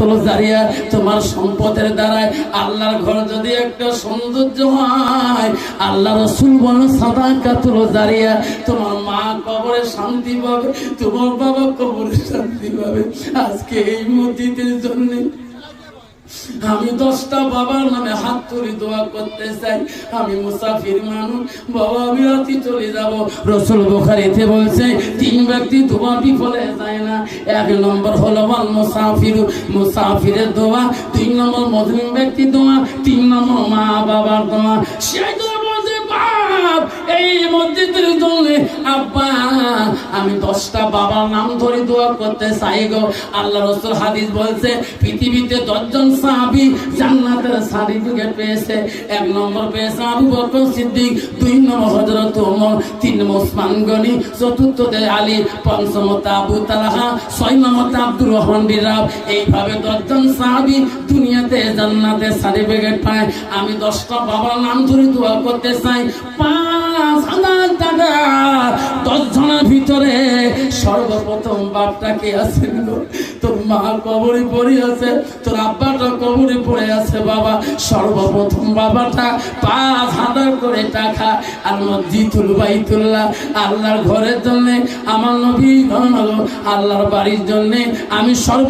সাদাকাতুল জারিয়া, তোমার সম্পদের দ্বারায় আল্লাহর ঘর যদি একটা সৌন্দর্য হয়, আল্লাহ রাসূল বলেন সাদাকাতুল জারিয়া, তোমার মা কবরে শান্তি পাবে, তোমার বাবা কবরে শান্তি পাবে। আজকে এই মসজিদের জন্য আমি 10টা বাবার নামে হাত তুলে দোয়া করতে চাই। আমি মুসাফির মানুষ বাবা, আমি রাতে চলে যাব। রাসূল বুখারীতে বলছে 3 ব্যক্তি দোয়া বিফলে যায় না। 1 নম্বর হলো ওয়াল মুসাফির, মুসাফিরের দোয়া। 2 নম্বর মুসলিম ব্যক্তি দোয়া। 3 নম্বর মা বাবার দোয়া। সেই দোয়া বলছে বাপ এই মসজিদের জন্য আব্বা আমি 10টা বাবার নাম ধরে দোয়া করতে চাই গো। আল্লাহ রাসূল হাদিস বলছে পৃথিবীতে 10 জন সাহাবী জান্নাতের সার্টিফিকেট পেয়েছে। 1 নম্বর পেয়েছে আবু বকর সিদ্দিক, 2 নম্বর হযরত ওমর, 3 নম্বর ওসমান গনি, 4র্থতে আলী, 5মতে আবু তালহা, 6 নম্বরতে আব্দুর রহমান বিন রাব। এইভাবে 10 জন সাহাবী দুনিয়াতে জান্নাতের সার্টিফিকেট পায়। আমি 10টা বাবার নাম ধরে দোয়া করতে চাই। 5,000 টাকা 10 জনের ভিতরে সর্বপ্রথম বাপটাকে আছে গো। তোর মা কবরে পড়ে আছে, তোর আব্বাটা কবরে পড়ে আছে বাবা। সর্বপ্রথম বাবাটা 5,000 করে টাকা আর মসজিদুল বাইতুল্লাহ আল্লাহর ঘরের জন্য, আমার নবী আল্লাহর বাড়ির জন্য আমি সর্ব